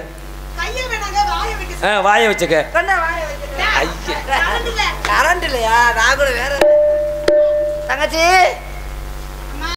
வாய வச்சுக்க கரண்ட் இல்லையா நான் கூட வேற தங்கச்சி